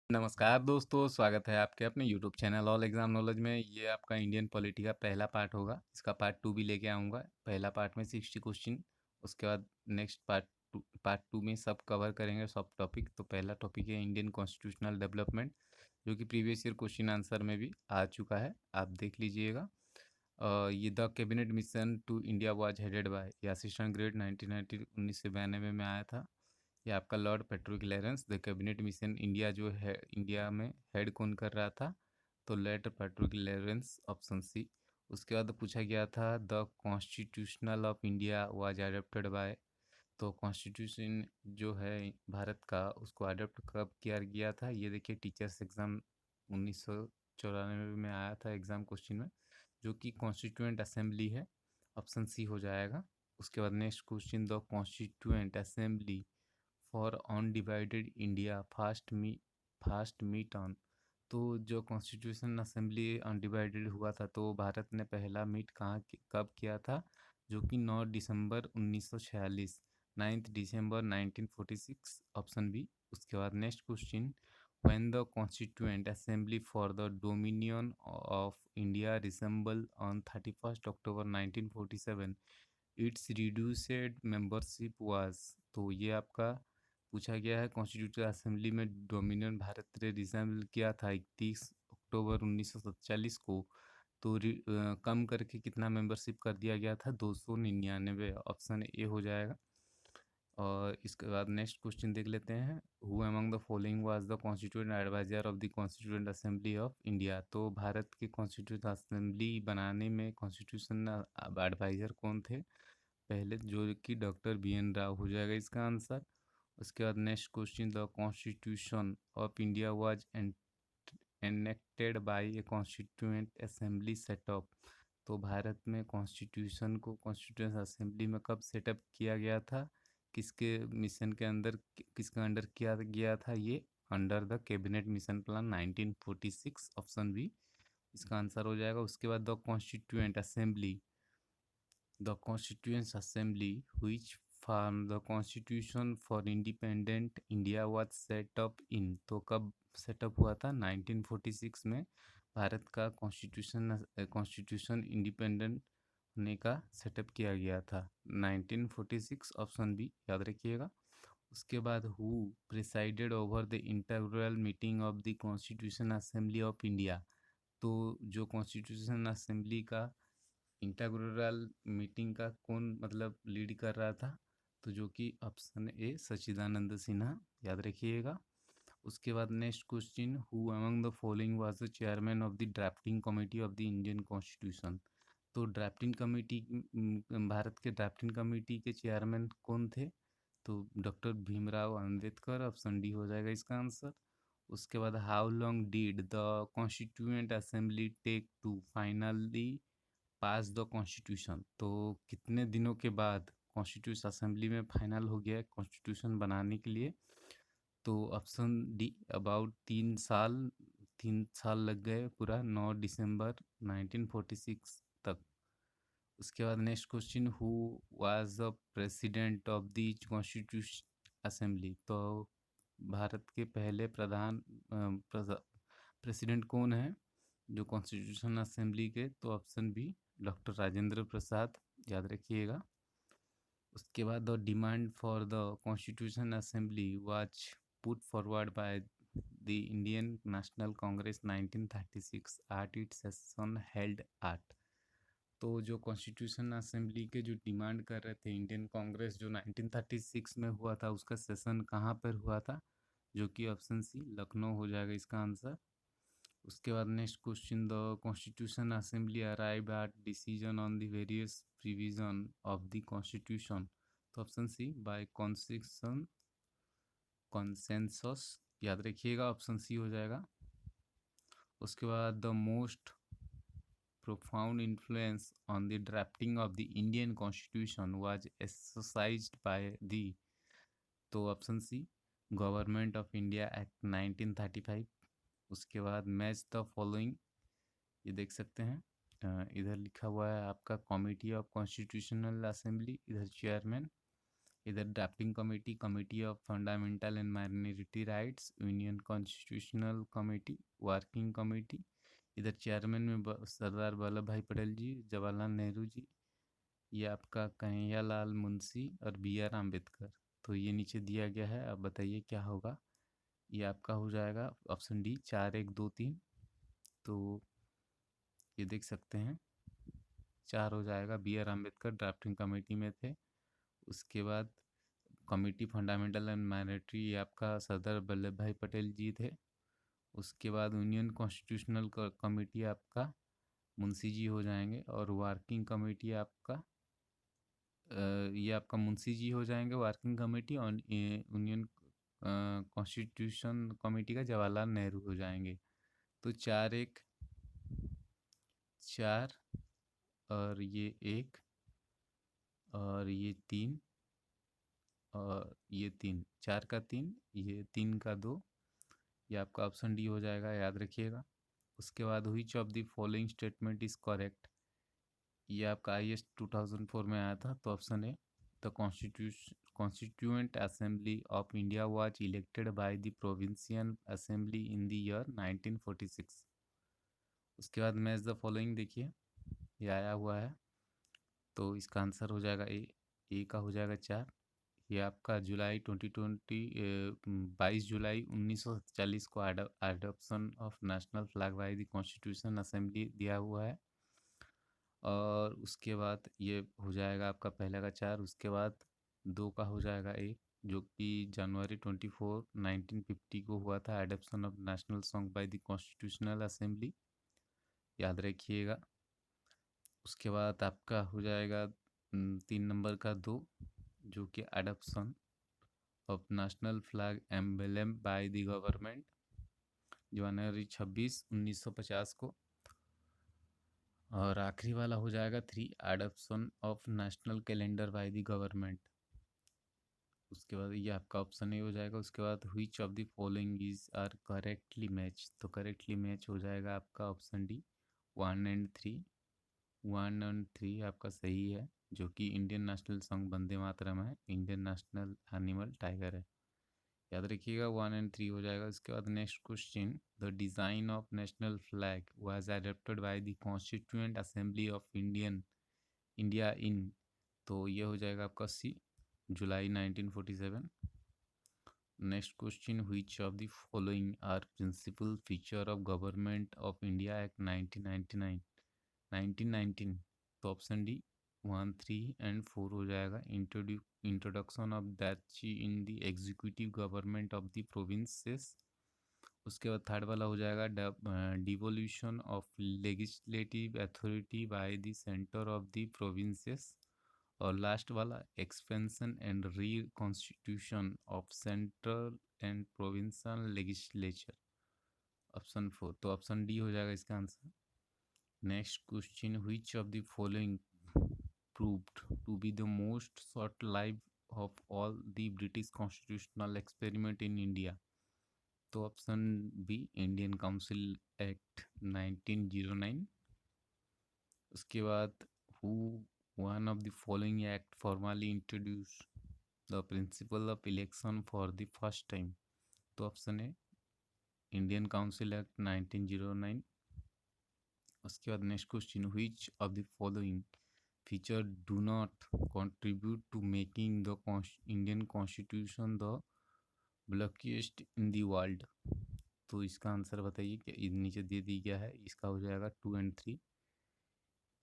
नमस्कार दोस्तों, स्वागत है आपके अपने YouTube channel all exam knowledge में। ये आपका इंडियन पॉलिटी का पहला पार्ट होगा। इसका पार्ट 2 भी लेके आऊँगा। पहला पार्ट में 60 क्वेश्चन, उसके बाद नेक्स्ट पार्ट 2 में सब कवर करेंगे, सब टॉपिक। तो पहला टॉपिक है इंडियन कॉन्स्टिट्यूशनल डेवलपमेंट, जो कि प्रीवियस ईयर क्वेश्चन आंसर में भी आ चुका है, आप देख लीजिएगा। ये the cabinet mission to India was headed by, ये असिस्टेंट ग्रेड 1990 1992 में आया था। ये आपका Lord Pethick Lawrence. The cabinet mission India जो है, इंडिया में हेड कौन कर रहा था? तो Lord Pethick Lawrence, option C. उसके बाद पूछा गया था the constitutional of India was adopted by, तो कॉन्स्टिट्यूशन जो है भारत का, उसको अडॉप्ट कब किया गया था? ये देखिए टीचर्स एग्ज़ाम 1994 में आया था एग्ज़ाम क्वेश्चन में, जो कि कॉन्स्टिट्यूएंट असेंबली है, ऑप्शन सी हो जाएगा। उसके बाद next question, the constituent assembly for undivided India first meet on, तो जो कॉन्स्टिट्यूशन असेंबली अनडिवाइडेड हुआ था, तो भारत ने पहला मीट कब किया था? जो कि 9 दिसंबर 1946, 9 दिसंबर 1946, ऑप्शन बी। उसके बाद next question, when the constituent assembly for the dominion of India resemble on 31 October 1947, it's reduced membership was, तो ये आपका पूछा गया है कॉन्स्टिट्यूटिव असेंबली में डोमिनियन भारत ने रिसेंबल किया था 31 अक्टूबर 1947 को, तो कम करके कितना मेंबरशिप कर दिया गया था? 299, ऑप्शन ए हो जाएगा। और इसके बाद नेक्स्ट क्वेश्चन देख लेते हैं, who among the following was the constituent adviser of the constituent assembly of India, तो भारत के कॉन्स्टिट्यूएंट असेंबली बनाने में कॉन्स्टिट्यूशन एडवाइजर कौन थे पहले? जो कि डॉक्टर BN राव हो जाएगा इसका आंसर। उसके बाद next question, the constitution of India was enacted by a constituent assembly set up, तो भारत में कॉन्स्टिट्यूशन को कॉन्स्टिट्यूएंट असेंबली में कब सेटअप किया गया था? किसके मिशन के अंदर, किसके अंडर किया गया था? ये under the cabinet mission plan 1946, option B इसका आंसर हो जाएगा। उसके बाद the constituent assembly which form the constitution for independent India was set up in, तो कब सेटअप हुआ था? 1946 में भारत का कॉन्स्टिट्यूशन इंडिपेंडेंट होने का सेटअप किया गया था, 1946, ऑप्शन बी याद रखिएगा। उसके बाद who presided over the inaugural meeting of the constitution assembly of India, तो जो कॉन्स्टिट्यूशन असेंबली का इंटरग्रुअल मीटिंग का कौन मतलब लीड कर रहा था? तो जो कि ऑप्शन ए सच्चिदानंद सिन्हा, याद रखिएगा। उसके बाद next question, who among the following was the chairman of the drafting committee of the Indian constitution, तो ड्राफ्टिंग कमेटी, भारत के ड्राफ्टिंग कमेटी के चेयरमैन कौन थे? तो doctor Bhimrao Ambedkar, option D हो जाएगा इसका आंसर। उसके बाद how long did the constituent assembly take to finally pass the constitution, तो कितने दिनों के बाद कॉन्स्टिट्यूशन असेंबली में फाइनल हो गया कॉन्स्टिट्यूशन बनाने के लिए? तो ऑप्शन डी अबाउट 3 साल, 3 साल लग गए पूरा, 9 दिसंबर 1946 तक। उसके बाद next question, who was the president of the constitution assembly, तो भारत के पहले प्रेसिडेंट कौन है जो कॉन्स्टिट्यूशन असेंबली के? तो option B doctor Rajendra Prasad, याद रखिएगा। उसके बाद the demand for the constitution assembly was put forward by the Indian national Congress 1936 at its session held at, तो जो कॉन्स्टिट्यूशन असेंबली के जो डिमांड कर रहे थे इंडियन कांग्रेस, जो 1936 में हुआ था, उसका सेशन कहाँ पर हुआ था? जो कि ऑप्शन सी लखनऊ हो जाएगा इसका आंसर। उसके बाद next question, the constitution assembly arrive at decision on the various provision of the constitution, तो ऑप्शन सी बाय कॉन्सेंसस, याद रखिएगा, ऑप्शन सी हो जाएगा। उसके बाद the most profound influence on the drafting of the Indian Constitution was exercised by the, तो option C government of India act 1935। उसके बाद मैच द फॉलोइंग, ये देख सकते हैं, इधर लिखा हुआ है आपका कमिटी ऑफ कॉन्स्टिट्यूशनल असेंबली, इधर चेयरमैन, इधर drafting committee, committee of fundamental and minority rights, union constitutional committee, working committee. इधर चेयरमैन में सरदार वल्लभ भाई पटेल जी, जवाहरलाल नेहरू जी, ये आपका कन्हैया लाल मुंशी और बी आर अम्बेडकर। तो ये नीचे दिया गया है, अब बताइए क्या होगा। ये आपका हो जाएगा ऑप्शन डी 4 1 2 3। तो ये देख सकते हैं 4 हो जाएगा। B R Ambedkar drafting committee में थे। उसके बाद कमेटी फंडामेंटल एंड माइनॉरिटी, ये आपका सरदार वल्लभ भाई पटेल जी थे। उसके बाद यूनियन कॉन्स्टिट्यूशनल कमेटी आपका मुंशी जी हो जाएंगे। और वर्किंग कमेटी आपका ये आपका मुंशी जी हो जाएंगे वर्किंग कमेटी। और यूनियन कॉन्स्टिट्यूशन कमेटी का जवाहरलाल नेहरू हो जाएंगे। तो 4 1 4 और ये 1 और ये 3 और ये 3, 4 का 3, ये 3 का 2, ये आपका ऑप्शन डी हो जाएगा, याद रखिएगा। उसके बाद which of the following statement is correct, ये आपका IAS 2004 में आया था। तो option A, the constituent assembly of India was elected by the provincial assembly in the year 1946। उसके बाद मैच द फॉलोइंग देखिए, ये आया हुआ है। तो इसका आंसर हो जाएगा ए का हो जाएगा 4। ये आपका जुलाई 2020 22 जुलाई 1947 को adoption of national flag by the constitution assembly दिया हुआ है। और उसके बाद ये हो जाएगा आपका पहले का 4। उसके बाद 2 का हो जाएगा 1, जो कि जनवरी 24 1950 को हुआ था, adoption of national song by the constitutional assembly, याद रखिएगा। उसके बाद आपका हो जाएगा 3 नंबर का 2, जो कि adoption of national flag emblem by the government, जनवरी 26 1950 को। और आखिरी वाला हो जाएगा 3, adoption of national calendar by the government. उसके बाद ये आपका ऑप्शन ए हो जाएगा। उसके बाद which of the following is are correctly match, तो करेक्टली मैच हो जाएगा आपका ऑप्शन डी 1 एंड 3। 1 एंड 3 आपका सही है, जो कि Indian national song Vande Mataram है, इंडियन नेशनल एनिमल टाइगर है, याद रखिएगा। 1 एंड 3 हो जाएगा। इसके बाद next question, the design of national flag was adopted by the constituent assembly of India in, तो ये हो जाएगा आपका C, July 1947। Next question, which of the following are principal feature of government of India act 1919, तो option D 1 3 and 4 हो जाएगा। Introduction of that in the executive government of the provinces. उसके बाद थर्ड वाला हो जाएगा devolution of legislative authority by the centre of the provinces. और last वाला expansion and reconstitution of central and provincial legislature, option 4। तो option D हो जाएगा इसका answer. Next question, which of the following proved to be the most short-lived of all the British constitutional experiment in India, तो option B Indian council act 1909। उसके बाद who one of the following act formally introduce the principle of election for the first time, तो option है Indian council act 1909। उसके बाद next question, which of the following feature do not contribute to making the Indian constitution the bulkiest in the world, तो इसका answer बताइए कि नीचे दे दी गया है। इसका हो जाएगा 2 and 3।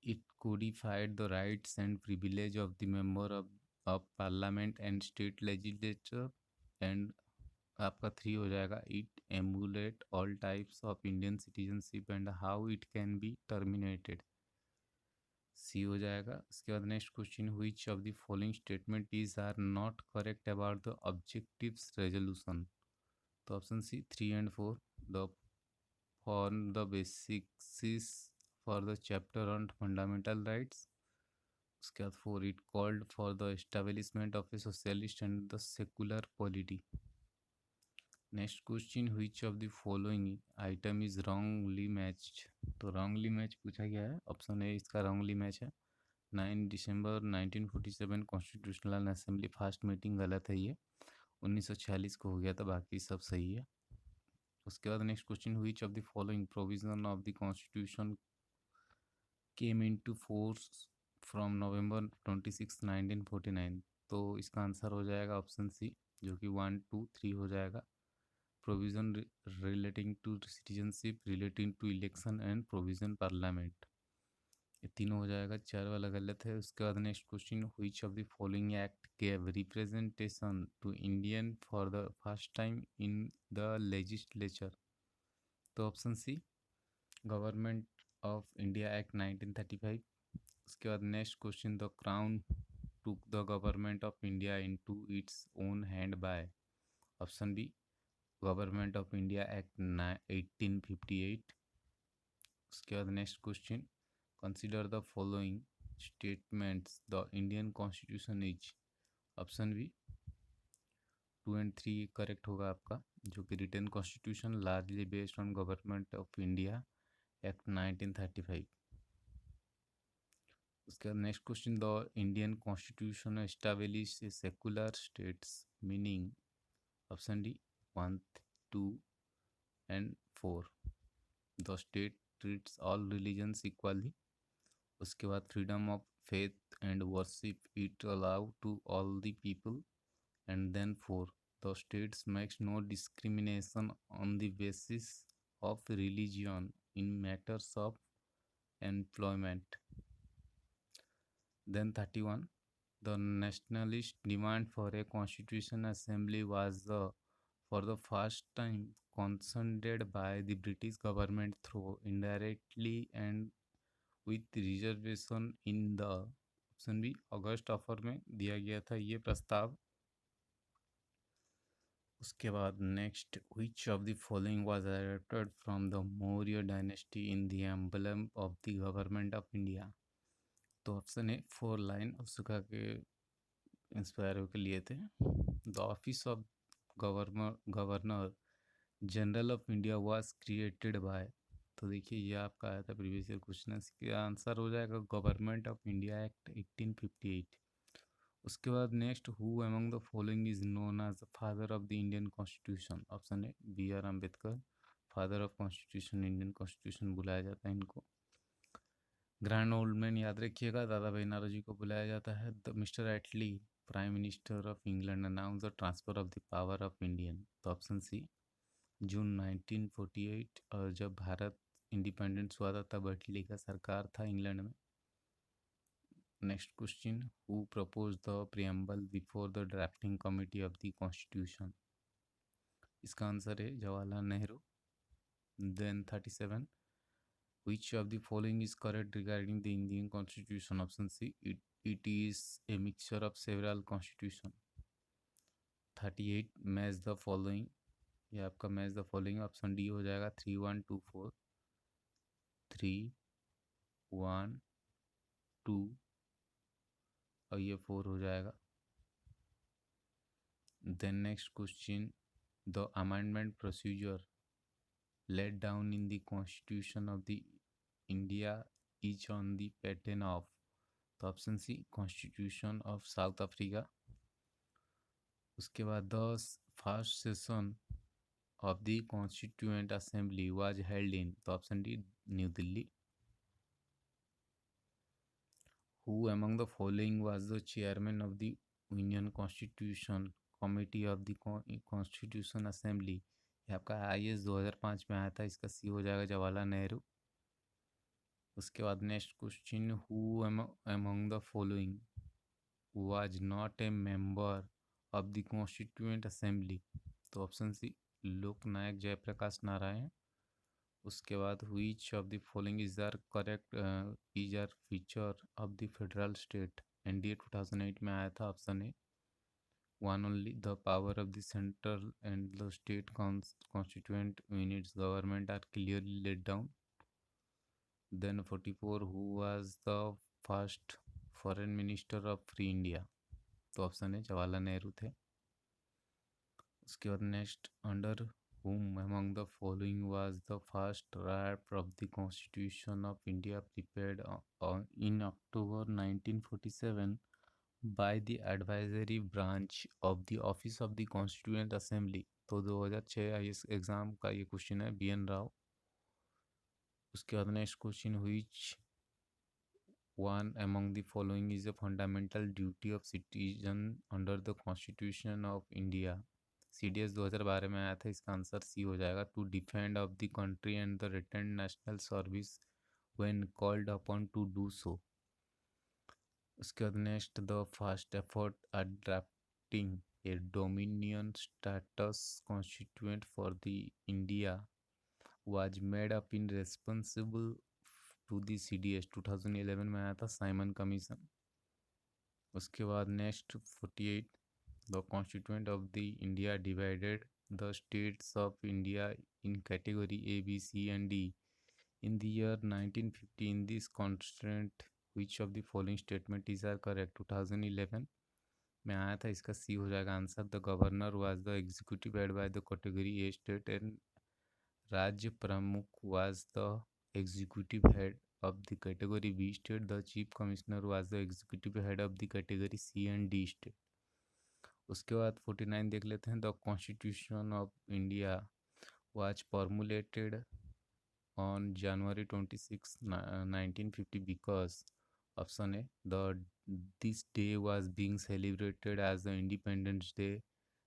It codified the rights and privilege of the member of parliament and state legislature. And आपका 3 हो जाएगा, it emulate all types of Indian citizenship and how it can be terminated, C हो जाएगा। उसके बाद next question, which of the following statement is are not correct about the objectives resolution, तो option C 3 and 4, the form the basics for the chapter on fundamental rights. उसके बाद 4, it called for the establishment of A socialist and the secular polity. Next question, which of the following item is wrongly matched, तो wrongly match पूछा गया है। Option A इसका wrongly match है, 9 दिसंबर 1947 constitutional assembly first meeting गलत है ये, 1946 को हो गया था, बाकी सब सही है। उसके बाद next question, which of the following provision of the constitution came into force from November 26 1949। तो इसका आंसर हो जाएगा ऑप्शन सी, जो कि 1 2 3 हो जाएगा। Provision relating to citizenship, relating to election and provision parliament, ये तीनों हो जाएगा, 4 वाला गलत है। उसके बाद next question, which of the following act gave representation to Indian for the first time in the legislature. तो option C, government of India act 1935। उसके बाद next question, the crown took the government of India into its own hand by. Option B, government of India act 1858। उसके बाद next question, consider the following statements the Indian constitution is. Option B 2 and 3 correct होगा आपका, जो कि written constitution largely based on government of India act 1935। उसके बाद next question, the Indian constitution establish secular states meaning. Option D 1 2 and 4। The state treats all religions equally. उसके बाद freedom of faith and worship it allow to all the people. And then 4, the states makes no discrimination on the basis of religion in matters of employment. Then 31, the nationalist demand for a constitution assembly was for the first time consented by the British government through indirectly and with reservation in the option B August offer में दिया गया था ये प्रस्ताव। उसके बाद next, which of the following was adopted from the Maurya dynasty in the emblem of the government of India। तो option है 4 लाइन उसका के इंस्पायर होकर लिए थे। The office of governor general of India was created by. तो देखिए ये आपका आया था प्रीवियस ईयर क्वेश्चन, इसका आंसर हो जाएगा गवर्नमेंट ऑफ इंडिया एक्ट 1858। उसके बाद next, who among the following is known as the father of the Indian constitution. Option है B R Ambedkar, father of constitution, Indian constitution बुलाया जाता है इनको। ग्रैंड ओल्ड मैन याद रखिएगा, दादा भाई नौरोजी को बुलाया जाता है। The mister Attlee, prime minister of England, announce the transfer of the power of Indian. तो ऑप्शन सी, जून 1948, और जब भारत इंडिपेंडेंस हुआ था तब एटली का सरकार था इंग्लैंड में। Next question, who propose the preamble before the drafting committee of the constitution. इसका आंसर है Jawaharlal Nehru. Then 37, which of the following is correct regarding the Indian constitution। option C, it is a mixture of several constitution। 38, match the following, ये आपका match the following option D हो जाएगा, 3 1 2 4, 3 1 2 और ये 4 हो जाएगा। Then next question, the amendment procedure laid down in the constitution of the India is on the pattern of। तो option C, constitution of South Africa. उसके बाद the first session of the constituent assembly was held in. तो option D, New Delhi. Who among the following was the chairman of the union constitution committee of the constitution assembly. ये आपका IAS 2005 में आया था, इसका सी हो जाएगा जवाहरलाल नेहरू। उसके बाद next question, who among the following was not a member of the constituent assembly. तो ऑप्शन सी, लोकनायक जयप्रकाश नारायण। उसके बाद which of the following is are correct is are feature of the federal state. NDA 2008 में आया था, option A 1 only, the power of the central and the state constituent units government are clearly laid down। Then 44, who was the first foreign minister of free India। तो option है जवाहरलाल नेहरू थे। उसके बाद next, under Whom among the following was the first draft of the Constitution of India prepared in October 1947 by the advisory branch of the Office of the Constituent Assembly? तो 2006 IAS exam का ये question है, BN Rao. उसके बाद next question, which one among the following is a fundamental duty of citizen under the Constitution of India? CDS 2012 में आया था, इसका आंसर सी हो जाएगा, to defend of the country and the return national service when called upon to do so. उसके बाद next, the first effort at drafting a dominion status constituent for the India was made up in responsible to the CDS 2011 में आया था, Simon commission. उसके बाद next 48, the constituent of the India divided the states of India in category A, B, C and D in the year 1950 in this constraint which of the following statement is are correct? 2011 में आया था, इसका सी हो जाएगा answer, the governor was the executive head by the category A state and राज्य प्रमुख was the executive head of the category B state. The chief commissioner was the executive head of the category C and D state. उसके बाद 49 देख लेते हैं, the constitution of India was formulated on January 26, 1950 because option A, this day was being celebrated as the Independence Day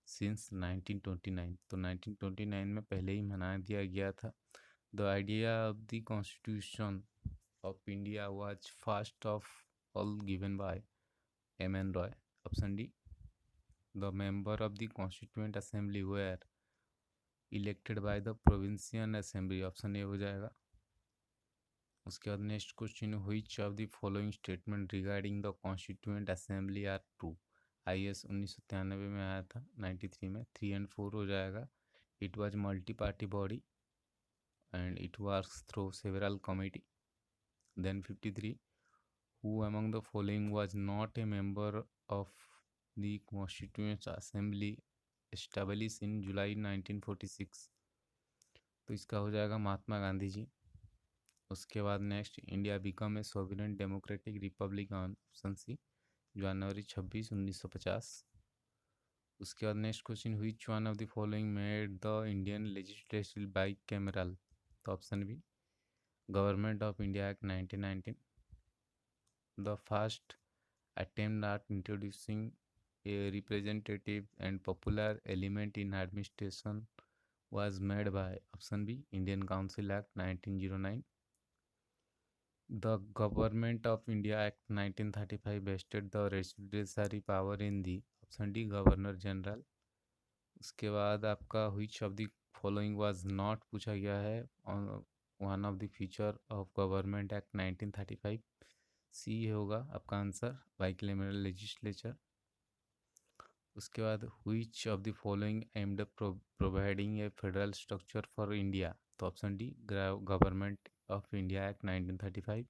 since 1929. तो 1929 में पहले ही मना दिया गया था। The idea of the Constitution of India was first of all given by M.N. Roy. Option D, the member of the Constituent Assembly were elected by the Provincial Assembly. Option A हो जाएगा। उसके बाद next question, which of the following statement regarding the Constituent Assembly are true? IAS 1993 में आया था, 93 में, 3 and 4 हो जाएगा। It was multi-party body and it works through several committee. Then 53, who among the following was not a member of the Constituent Assembly established in July 1946? तो इसका हो जाएगा महात्मा गांधी जी। उसके बाद next, India become a sovereign democratic republic on option C, January 26, 1950। उसके बाद next question, which one of the following made the Indian legislature bicameral? तो option B, government of India act 1919। The first attempt at introducing a representative and popular element in administration was made by option B, Indian Council Act 1909. The Government of India Act 1935 vested the residuary power in the option D, Governor General. उसके बाद आपका which of the following was not पूछा गया है on one of the feature of Government Act 1935? सी होगा आपका answer, bicameral legislature. उसके बाद which of the following aimed at providing a federal structure for India? तो option D, government of India act 1935।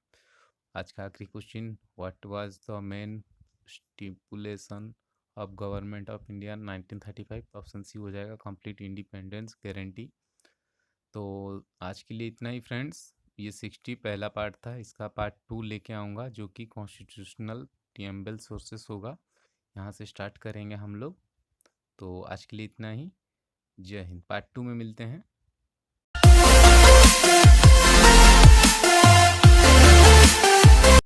आज का आखिरी question, what was the main stipulation of government of India 1935? Option C हो जाएगा, complete independence guarantee. तो आज के लिए इतना ही फ्रेंड्स, ये 60 पहला पार्ट था, इसका पार्ट 2 लेके आऊँगा जो कि कॉन्स्टिट्यूशनल प्रीएम्बल सोर्सेस होगा, यहाँ से स्टार्ट करेंगे हम लोग। तो आज के लिए इतना ही, जय हिंद। पार्ट 2 में मिलते हैं।